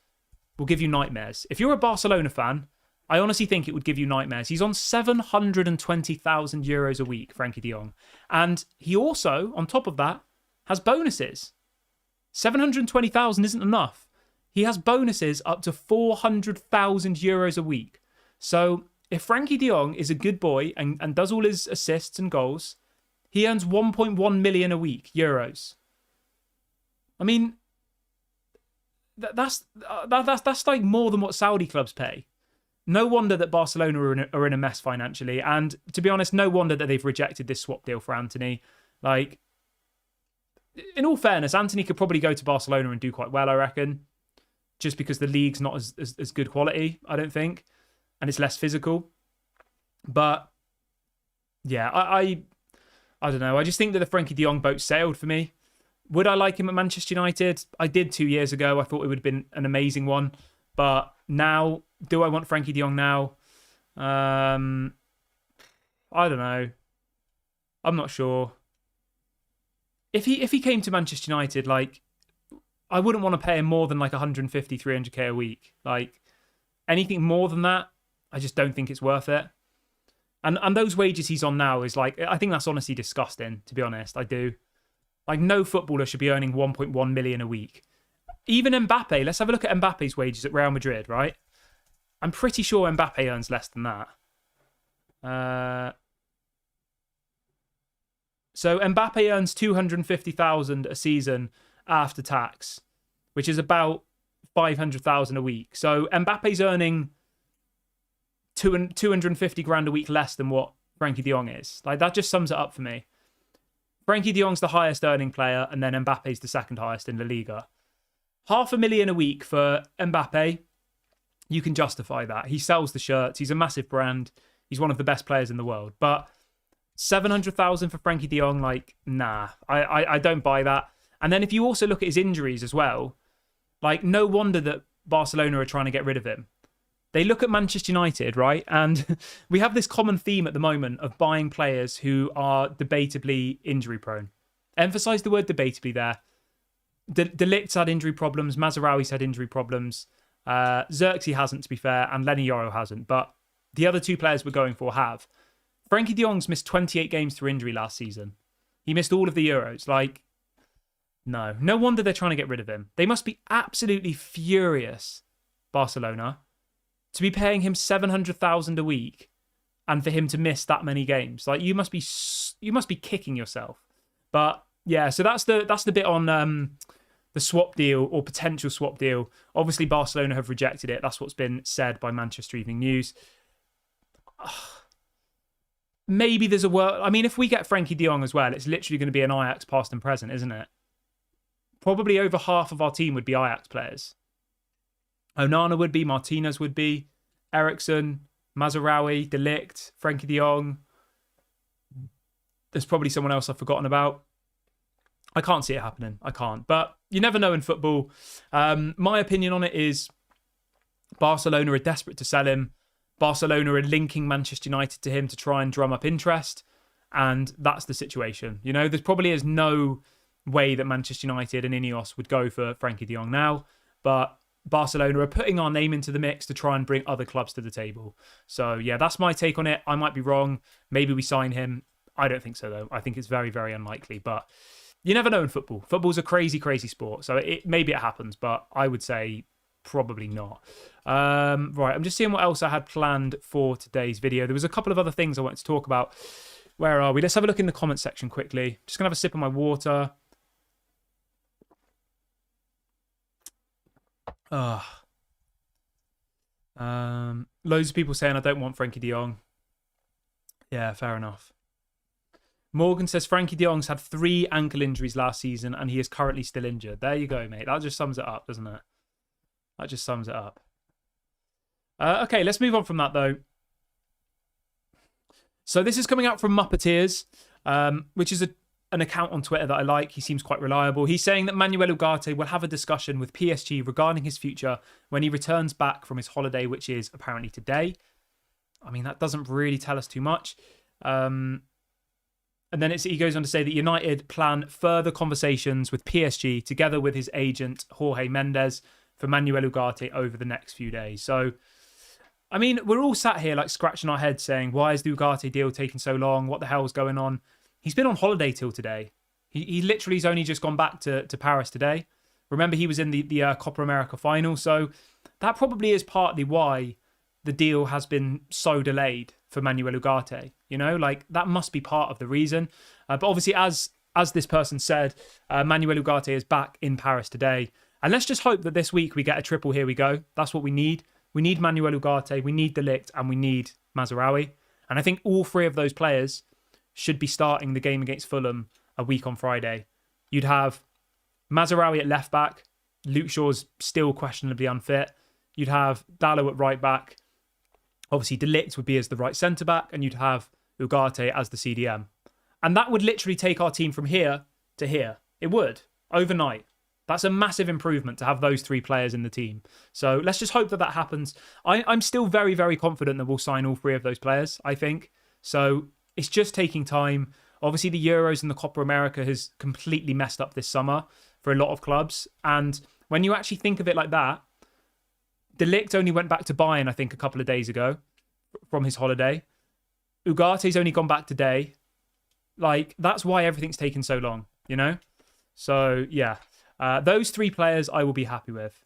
[SPEAKER 1] will give you nightmares. If you're a Barcelona fan, I honestly think it would give you nightmares. He's on 720,000 euros a week, Frankie de Jong. And he also, on top of that, has bonuses. 720,000 isn't enough. He has bonuses up to 400,000 euros a week. So if Frankie de Jong is a good boy and does all his assists and goals, he earns 1.1 million a week, euros. I mean, that's like more than what Saudi clubs pay. No wonder that Barcelona are in a mess financially. And to be honest, no wonder that they've rejected this swap deal for Antony. Like, in all fairness, Antony could probably go to Barcelona and do quite well, I reckon. Just because the league's not as good quality, I don't think. And it's less physical. But, yeah, I don't know. I just think that the Frankie de Jong boat sailed for me. Would I like him at Manchester United? I did 2 years ago. I thought it would have been an amazing one. But now, do I want Frankie de Jong now? I don't know. I'm not sure. If he came to Manchester United, like, I wouldn't want to pay him more than like 150, 300k a week. Like, anything more than that, I just don't think it's worth it. And those wages he's on now is like, I think that's honestly disgusting, to be honest. I do. Like, no footballer should be earning 1.1 million a week. Even Mbappe, let's have a look at Mbappe's wages at Real Madrid, right? I'm pretty sure Mbappe earns less than that. So Mbappe earns 250,000 a season after tax, which is about 500,000 a week. So Mbappe's earning 250 grand a week less than what Frankie de Jong is. Like, that just sums it up for me. Frankie de Jong's the highest earning player, and then Mbappe's the second highest in La Liga. $500,000 a week for Mbappe, you can justify that. He sells the shirts. He's a massive brand. He's one of the best players in the world. But 700,000 for Frankie de Jong, like, nah, I don't buy that. And then if you also look at his injuries as well, like, no wonder that Barcelona are trying to get rid of him. They look at Manchester United, right? And we have this common theme at the moment of buying players who are debatably injury prone. Emphasize the word debatably there. De Ligt's had injury problems. Mazraoui's had injury problems. Xerxes hasn't, to be fair, and Lenny Yoro hasn't. But the other two players we're going for have. Frankie de Jong's missed 28 games through injury last season. He missed all of the Euros. Like, no wonder they're trying to get rid of him. They must be absolutely furious, Barcelona, to be paying him 700,000 a week and for him to miss that many games. Like, you must be kicking yourself. But yeah, so that's the bit on the swap deal or potential swap deal. Obviously, Barcelona have rejected it. That's what's been said by Manchester Evening News. Maybe there's a world. I mean, if we get Frankie de Jong as well, it's literally going to be an Ajax past and present, isn't it? Probably over half of our team would be Ajax players. Onana would be, Martinez would be, Eriksen, Mazraoui, De Ligt, Frankie de Jong. There's probably someone else I've forgotten about. I can't see it happening. I can't. But you never know in football. My opinion on it is Barcelona are desperate to sell him. Barcelona are linking Manchester United to him to try and drum up interest. And that's the situation. You know, there probably is no way that Manchester United and Ineos would go for Frankie de Jong now. But Barcelona are putting our name into the mix to try and bring other clubs to the table. So, yeah, that's my take on it. I might be wrong. Maybe we sign him. I don't think so, though. I think it's very, very unlikely. But You never know in football. Football's a crazy, crazy sport. So maybe it happens, but I would say probably not. Right, I'm just seeing what else I had planned for today's video. There was a couple of other things I wanted to talk about. Where are we? Let's have a look in the comment section quickly. Just going to have a sip of my water. Loads of people saying I don't want Frankie de Jong. Yeah, fair enough. Morgan says Frankie de Jong's had 3 ankle injuries last season and he is currently still injured. There you go, mate. That just sums it up, doesn't it? That just sums it up. Okay, let's move on from that, though. So this is coming out from Muppeteers, which is an account on Twitter that I like. He seems quite reliable. He's saying that Manuel Ugarte will have a discussion with PSG regarding his future when he returns back from his holiday, which is apparently today. I mean, that doesn't really tell us too much. And then he goes on to say that United plan further conversations with PSG together with his agent, Jorge Mendes, for Manuel Ugarte over the next few days. So, I mean, we're all sat here like scratching our heads saying, why is the Ugarte deal taking so long? What the hell's going on? He's been on holiday till today. He literally has only just gone back to Paris today. Remember, he was in the Copa America final. So that probably is partly why the deal has been so delayed for Manuel Ugarte. You know, like that must be part of the reason. But obviously, as this person said, Manuel Ugarte is back in Paris today. And let's just hope that this week we get a triple here we go. That's what we need. We need Manuel Ugarte, we need De Ligt, and we need Mazraoui. And I think all 3 of those players should be starting the game against Fulham a week on Friday. You'd have Mazraoui at left back. Luke Shaw's still questionably unfit. You'd have Dalot at right back. Obviously, De Ligt would be as the right centre back, and you'd have Ugarte as the CDM. And that would literally take our team from here to here. It would, overnight. That's a massive improvement to have those 3 players in the team. So let's just hope that that happens. I'm still very, very confident that we'll sign all 3 of those players, I think. So it's just taking time. Obviously, the Euros and the Copa America has completely messed up this summer for a lot of clubs. And when you actually think of it like that, De Ligt only went back to Bayern, I think, a couple of days ago from his holiday. Ugarte's only gone back today. Like, that's why everything's taken so long, you know? So, yeah. Those 3 players I will be happy with.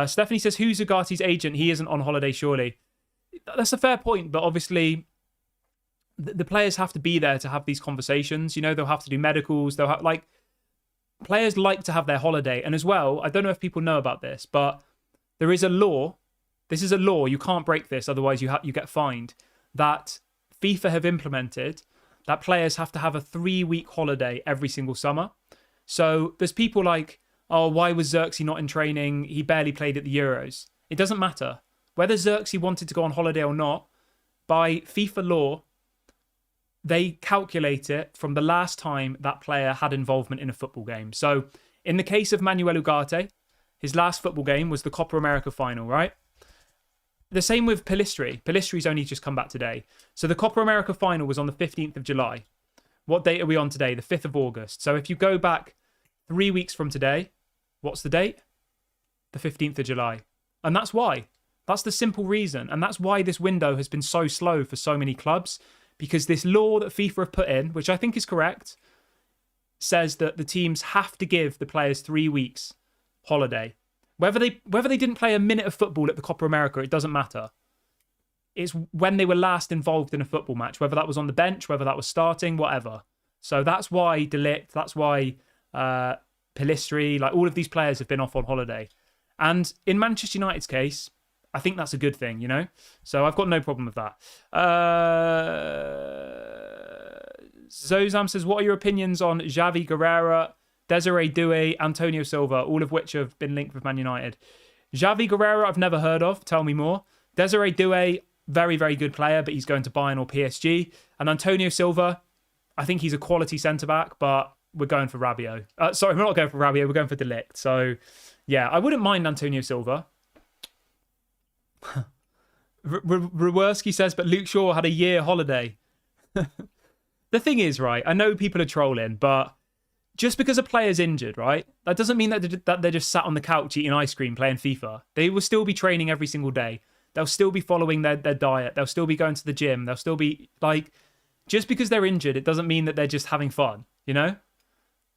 [SPEAKER 1] Stephanie says, who's Ugarte's agent? He isn't on holiday, surely. That's a fair point, but obviously the players have to be there to have these conversations. You know, they'll have to do medicals. They'll have, like, players like to have their holiday. And as well, I don't know if people know about this, but there is a law. This is a law. You can't break this, otherwise you get fined. That FIFA have implemented that players have to have a 3-week holiday every single summer. So there's people like, oh, why was Xerxes not in training? He barely played at the Euros. It doesn't matter. Whether Xerxes wanted to go on holiday or not, by FIFA law, they calculate it from the last time that player had involvement in a football game. So in the case of Manuel Ugarte, his last football game was the Copa America final, right? The same with Pelistri. Pelistri's only just come back today. So the Copa America final was on the 15th of July. What date are we on today? The 5th of August. So if you go back 3 weeks from today, what's the date? The 15th of July. And that's why. That's the simple reason. And that's why this window has been so slow for so many clubs. Because this law that FIFA have put in, which I think is correct, says that the teams have to give the players 3 weeks holiday. Whether they didn't play a minute of football at the Copa America, it doesn't matter. It's when they were last involved in a football match, whether that was on the bench, whether that was starting, whatever. So that's why De Ligt, that's why Pelistri, like all of these players have been off on holiday. And in Manchester United's case, I think that's a good thing, you know? So I've got no problem with that. Zozam says, what are your opinions on Xavi Guerrera, Desiree Doué, Antonio Silva, all of which have been linked with Man United? Xavi Guerrera, I've never heard of. Tell me more. Desiree Doué, very, very good player, but he's going to Bayern or PSG. And Antonio Silva, I think he's a quality centre-back, but we're going for Rabiot. Sorry, we're not going for Rabiot, we're going for De Ligt. So, yeah, I wouldn't mind Antonio Silva. Raworski says, but Luke Shaw had a year holiday. The thing is, right, I know people are trolling, but just because a player's injured, right, that doesn't mean that they're just sat on the couch eating ice cream playing FIFA. They will still be training every single day. They'll still be following their diet. They'll still be going to the gym. They'll still be, like, just because they're injured, it doesn't mean that they're just having fun, you know?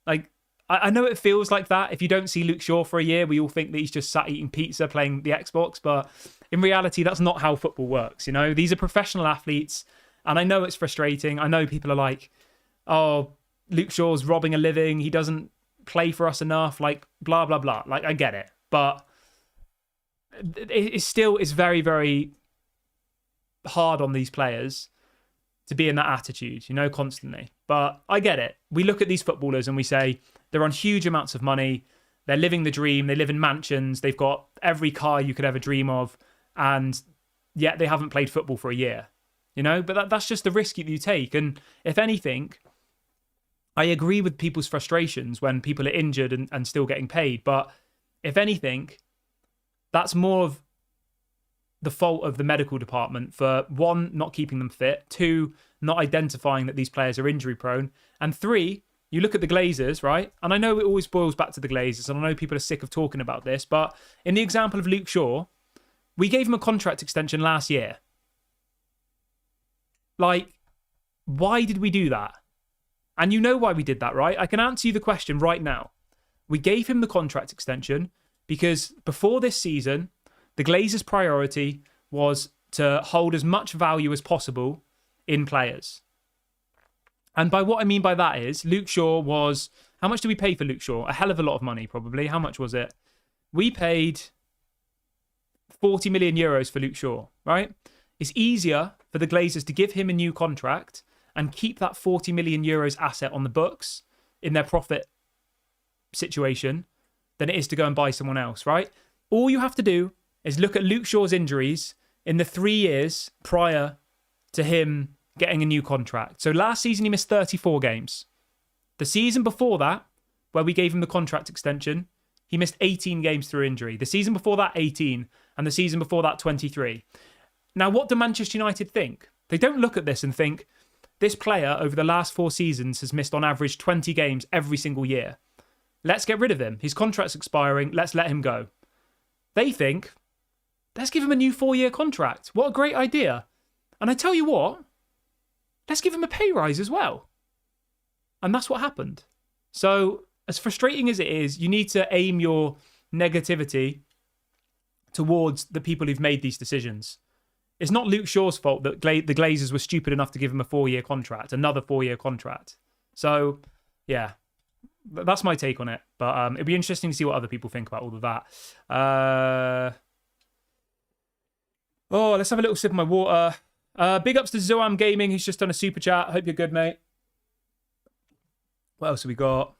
[SPEAKER 1] Like, I know it feels like that. If you don't see Luke Shaw for a year, we all think that he's just sat eating pizza, playing the Xbox. But in reality, that's not how football works. You know, these are professional athletes. And I know it's frustrating. I know people are like, oh, Luke Shaw's robbing a living. He doesn't play for us enough. Like, blah, blah, blah. Like, I get it. But it's very, very hard on these players to be in that attitude, you know, constantly. But I get it. We look at these footballers and we say they're on huge amounts of money. They're living the dream. They live in mansions. They've got every car you could ever dream of. And yet they haven't played football for a year, you know. But that's just the risk that you take. And if anything, I agree with people's frustrations when people are injured and still getting paid. But if anything, that's more of the fault of the medical department for, one, not keeping them fit, two, not identifying that these players are injury prone, and three, you look at the Glazers, right? And I know it always boils back to the Glazers, and I know people are sick of talking about this, but in the example of Luke Shaw, we gave him a contract extension last year. Like, why did we do that? And you know why we did that, right? I can answer you the question right now. We gave him the contract extension because before this season, the Glazers' priority was to hold as much value as possible in players. And by what I mean by that is, Luke Shaw was... How much did we pay for Luke Shaw? A hell of a lot of money, probably. How much was it? We paid 40 million euros for Luke Shaw, right? It's easier for the Glazers to give him a new contract and keep that 40 million euros asset on the books in their profit situation than it is to go and buy someone else, right? All you have to do is look at Luke Shaw's injuries in the 3 years prior to him getting a new contract. So last season, he missed 34 games. The season before that, where we gave him the contract extension, he missed 18 games through injury. The season before that, 18. And the season before that, 23. Now, what do Manchester United think? They don't look at this and think, this player over the last 4 seasons has missed on average 20 games every single year. Let's get rid of him. His contract's expiring. Let's let him go. They think, let's give him a new 4-year contract. What a great idea. And I tell you what, let's give him a pay rise as well. And that's what happened. So, as frustrating as it is, you need to aim your negativity towards the people who've made these decisions. It's not Luke Shaw's fault that the Glazers were stupid enough to give him a 4-year contract, another 4-year contract. So, yeah, that's my take on it. But it'd be interesting to see what other people think about all of that. Let's have a little sip of my water. Big ups to Zoam Gaming, who's just done a super chat. Hope you're good, mate. What else have we got?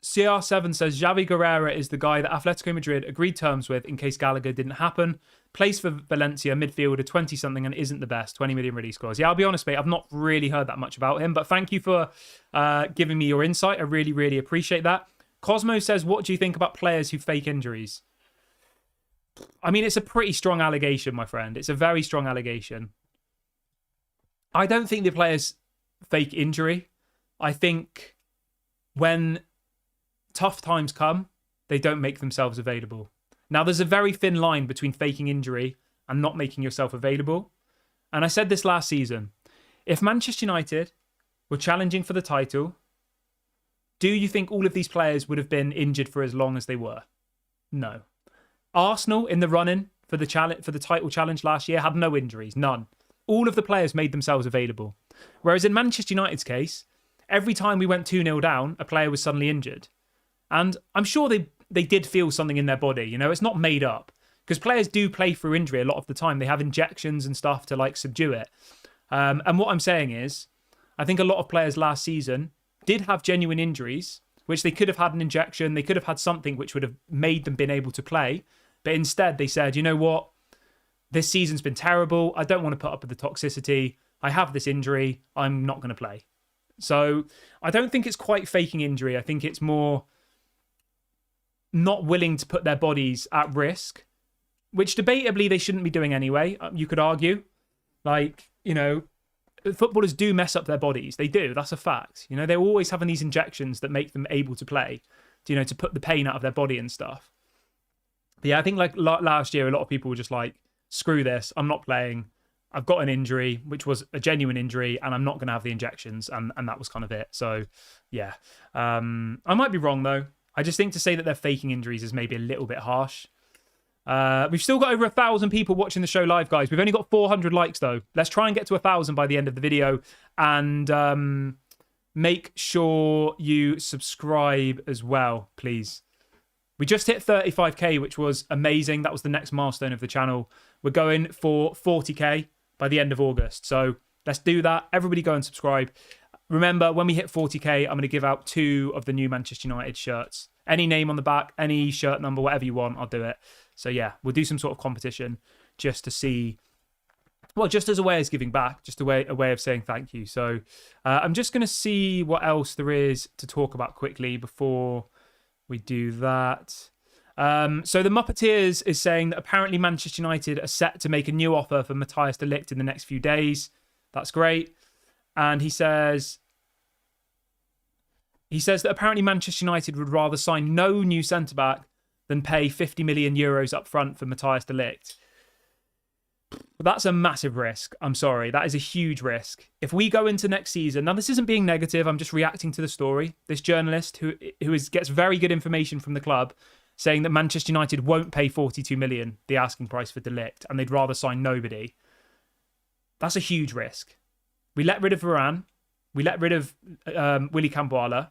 [SPEAKER 1] CR7 says Javi Guerrera is the guy that Atletico Madrid agreed terms with in case Gallagher didn't happen. Plays for Valencia, midfielder, 20-something, and isn't the best. 20 million release clause. Yeah, I'll be honest, mate. I've not really heard that much about him, but thank you for giving me your insight. I really, really appreciate that. Cosmo says, what do you think about players who fake injuries? I mean, it's a pretty strong allegation, my friend. It's a very strong allegation. I don't think the players fake injury. I think when tough times come, they don't make themselves available. Now, there's a very thin line between faking injury and not making yourself available. And I said this last season. If Manchester United were challenging for the title, do you think all of these players would have been injured for as long as they were? No. Arsenal, in the run-in for the title challenge last year, had no injuries, none. All of the players made themselves available. Whereas in Manchester United's case, every time we went 2-0 down, a player was suddenly injured. And I'm sure they did feel something in their body. You know, it's not made up. Because players do play through injury a lot of the time. They have injections and stuff to, like, subdue it. And what I'm saying is, I think a lot of players last season did have genuine injuries, which they could have had an injection. They could have had something which would have made them been able to play. But instead, they said, you know what? This season's been terrible. I don't want to put up with the toxicity. I have this injury. I'm not going to play. So I don't think it's quite faking injury. I think it's more not willing to put their bodies at risk, which debatably they shouldn't be doing anyway. You could argue. Like, you know, footballers do mess up their bodies. They do. That's a fact. You know, they're always having these injections that make them able to play, you know, to put the pain out of their body and stuff. But yeah, I think like last year, a lot of people were just like, screw this. I'm not playing. I've got an injury, which was a genuine injury, and I'm not going to have the injections. And that was kind of it. So, yeah. I might be wrong, though. I just think to say that they're faking injuries is maybe a little bit harsh. We've still got over 1,000 people watching the show live, guys. We've only got 400 likes, though. Let's try and get to 1,000 by the end of the video. And make sure you subscribe as well, please. We just hit 35k, which was amazing. That was the next milestone of the channel. We're going for 40k by the end of August. So let's do that. Everybody go and subscribe. Remember, when we hit 40k, I'm going to give out 2 of the new Manchester United shirts. Any name on the back, any shirt number, whatever you want, I'll do it. So yeah, we'll do some sort of competition just to see, well, just as a way of giving back, just a way of saying thank you. So I'm just going to see what else there is to talk about quickly before we do that. So the Muppeteers is saying that apparently Manchester United are set to make a new offer for Matthias De Ligt in the next few days. That's great. And he says that apparently Manchester United would rather sign no new centre-back than pay 50 million euros up front for Matthias De Ligt. That's a massive risk. I'm sorry. That is a huge risk. If we go into next season, now this isn't being negative, I'm just reacting to the story. This journalist who gets very good information from the club saying that Manchester United won't pay 42 million, the asking price for De Ligt, and they'd rather sign nobody. That's a huge risk. We let rid of Varane. We let rid of Willy Camboala.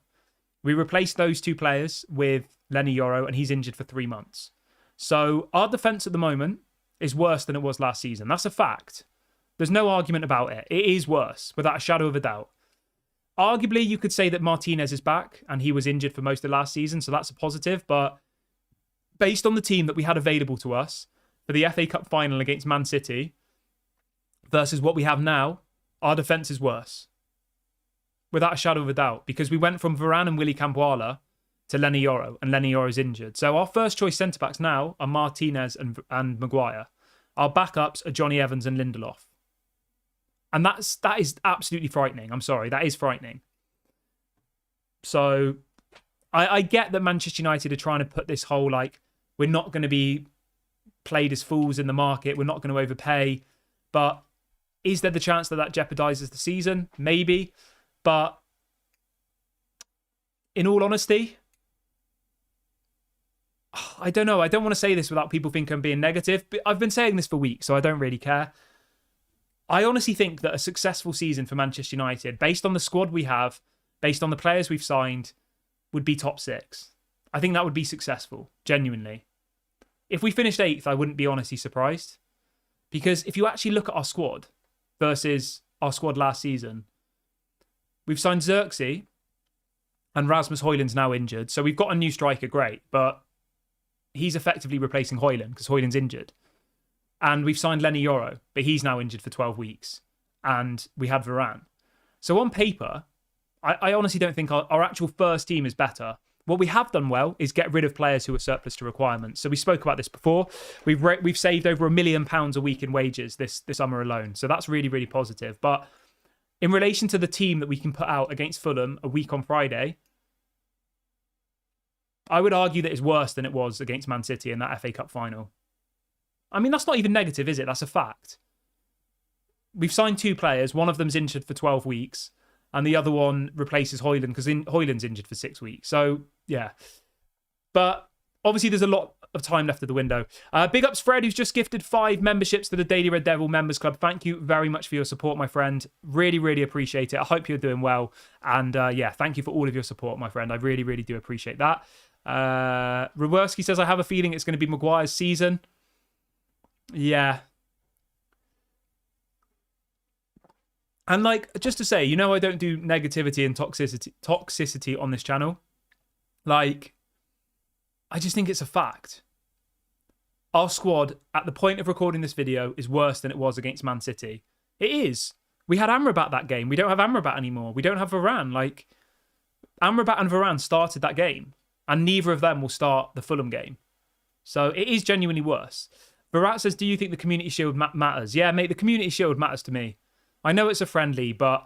[SPEAKER 1] We replaced those 2 players with Lenny Yoro, and he's injured for 3 months. So our defence at the moment is worse than it was last season. That's a fact. There's no argument about it. It is worse, without a shadow of a doubt. Arguably, you could say that Martinez is back, and he was injured for most of last season, so that's a positive. But based on the team that we had available to us for the FA Cup final against Man City versus what we have now, our defence is worse. Without a shadow of a doubt. Because we went from Varane and Willy Camboala to Lenny Yoro, and Lenny Yoro is injured. So our first choice centre-backs now are Martinez and Maguire. Our backups are Johnny Evans and Lindelof. And that is absolutely frightening. I'm sorry, that is frightening. So I get that Manchester United are trying to put this whole, like, we're not going to be played as fools in the market, we're not going to overpay. But is there the chance that jeopardises the season? Maybe. But in all honesty, I don't know. I don't want to say this without people thinking I'm being negative, but I've been saying this for weeks, so I don't really care. I honestly think that a successful season for Manchester United, based on the squad we have, based on the players we've signed, would be top 6. I think that would be successful, genuinely. If we finished 8th, I wouldn't be honestly surprised. Because if you actually look at our squad versus our squad last season, we've signed Xerxes, and Rasmus Højlund's now injured. So we've got a new striker, great, but he's effectively replacing Højlund because Højlund's injured. And we've signed Lenny Yoro, but he's now injured for 12 weeks. And we had Varane. So on paper, I honestly don't think our actual first team is better. What we have done well is get rid of players who are surplus to requirements. So we spoke about this before. We've saved over £1 million a week in wages this summer alone. So that's really, really positive. But in relation to the team that we can put out against Fulham a week on Friday, I would argue that it's worse than it was against Man City in that FA Cup final. I mean, that's not even negative, is it? That's a fact. We've signed 2 players. One of them's injured for 12 weeks. And the other one replaces Højlund because Højlund's injured for 6 weeks. So, yeah. But obviously, there's a lot of time left of the window. Big ups, Fred, who's just gifted 5 memberships to the Daily Red Devil Members Club. Thank you very much for your support, my friend. Really, really appreciate it. I hope you're doing well. And yeah, thank you for all of your support, my friend. I really, really do appreciate that. Rowerski says, I have a feeling it's going to be Maguire's season. Yeah. And like, just to say, you know, I don't do negativity and toxicity on this channel. Like, I just think it's a fact. Our squad, at the point of recording this video, is worse than it was against Man City. It is. We had Amrabat that game. We don't have Amrabat anymore. We don't have Varane. Like, Amrabat and Varane started that game. And neither of them will start the Fulham game. So it is genuinely worse. Virat says, do you think the Community Shield matters? Yeah, mate, the Community Shield matters to me. I know it's a friendly, but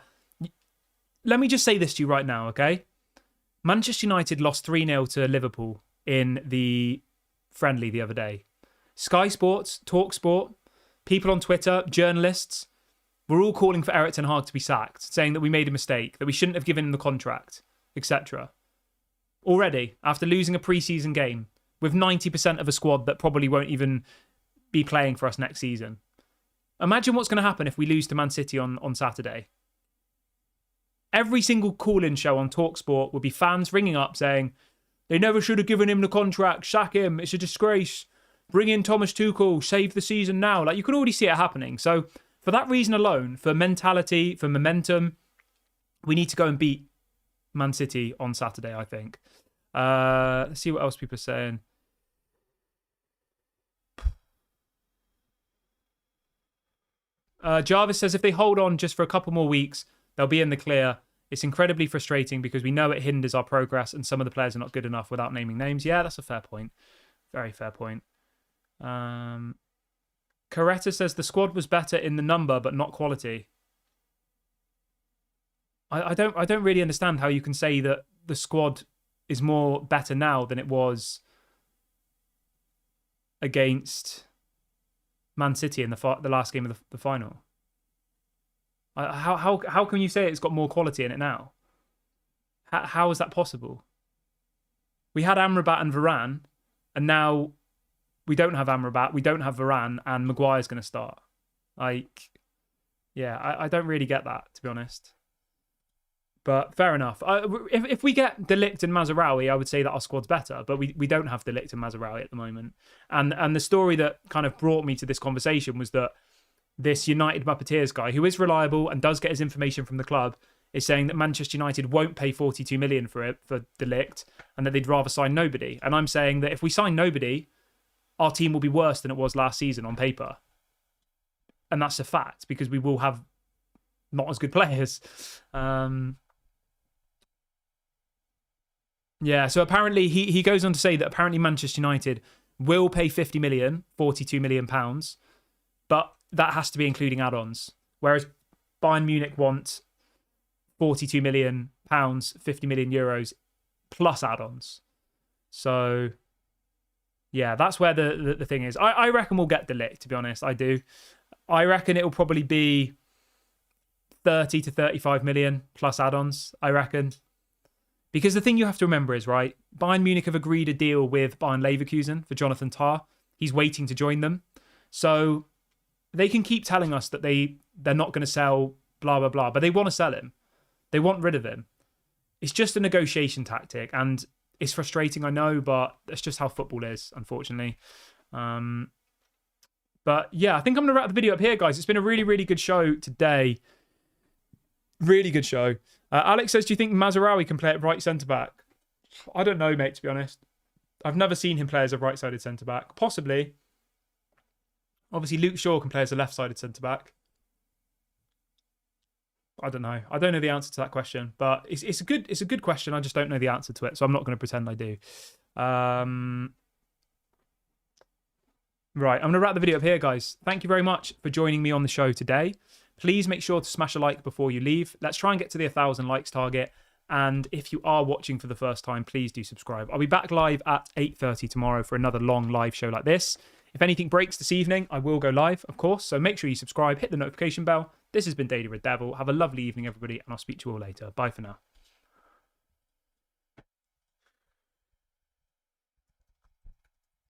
[SPEAKER 1] let me just say this to you right now, okay? Manchester United lost 3-0 to Liverpool in the friendly the other day. Sky Sports, TalkSport, people on Twitter, journalists, were all calling for Erik ten Hag to be sacked, saying that we made a mistake, that we shouldn't have given him the contract, etc. Already, after losing a pre-season game, with 90% of a squad that probably won't even be playing for us next season. Imagine what's going to happen if we lose to Man City on Saturday. Every single call-in show on TalkSport will be fans ringing up saying, they never should have given him the contract, sack him, it's a disgrace, bring in Thomas Tuchel, save the season now. Like, you can already see it happening. So for that reason alone, for mentality, for momentum, we need to go and beat Man City on Saturday, I think. Let's see what else people are saying. Jarvis says if they hold on just for a couple more weeks, they'll be in the clear. It's incredibly frustrating because we know it hinders our progress and some of the players are not good enough without naming names. Yeah, that's a fair point. Very fair point. Coretta says the squad was better in the number but not quality. I don't really understand how you can say that the squad is more better now than it was against Man City in the last game of the final. How can you say it's got more quality in it now? How is that possible? We had Amrabat and Varane, and now we don't have Amrabat, we don't have Varane, and Maguire's going to start. Like, yeah, I don't really get that, to be honest. But fair enough. If we get De Ligt and Mazraoui, I would say that our squad's better, but we don't have De Ligt and Mazraoui at the moment. And the story that kind of brought me to this conversation was that this United Muppeteers guy, who is reliable and does get his information from the club, is saying that Manchester United won't pay 42 million for De Ligt and that they'd rather sign nobody. And I'm saying that if we sign nobody, our team will be worse than it was last season on paper. And that's a fact because we will have not as good players. Yeah, so apparently he goes on to say that apparently Manchester United will pay 50 million, 42 million pounds, but that has to be including add-ons. Whereas Bayern Munich want 42 million pounds, 50 million euros plus add-ons. So, yeah, that's where the thing is. I reckon we'll get De Ligt, to be honest. I do. I reckon it'll probably be 30 to 35 million plus add-ons, I reckon. Because the thing you have to remember is, right, Bayern Munich have agreed a deal with Bayern Leverkusen for Jonathan Tah. He's waiting to join them. So they can keep telling us that they're not going to sell blah, blah, blah, but they want to sell him. They want rid of him. It's just a negotiation tactic, and it's frustrating, I know, but that's just how football is, unfortunately. But yeah, I think I'm going to wrap the video up here, guys. It's been a really, really good show today. Really good show. Alex says, do you think Mazraoui can play at right centre-back? I don't know, mate, to be honest. I've never seen him play as a right-sided centre-back. Possibly. Obviously, Luke Shaw can play as a left-sided centre-back. I don't know. I don't know the answer to that question, but it's a good question. I just don't know the answer to it, so I'm not going to pretend I do. Right, I'm going to wrap the video up here, guys. Thank you very much for joining me on the show today. Please make sure to smash a like before you leave. Let's try and get to the 1,000 likes target. And if you are watching for the first time, please do subscribe. I'll be back live at 8:30 tomorrow for another long live show like this. If anything breaks this evening, I will go live, of course. So make sure you subscribe, hit the notification bell. This has been Daily Red Devil. Have a lovely evening, everybody, and I'll speak to you all later. Bye for now.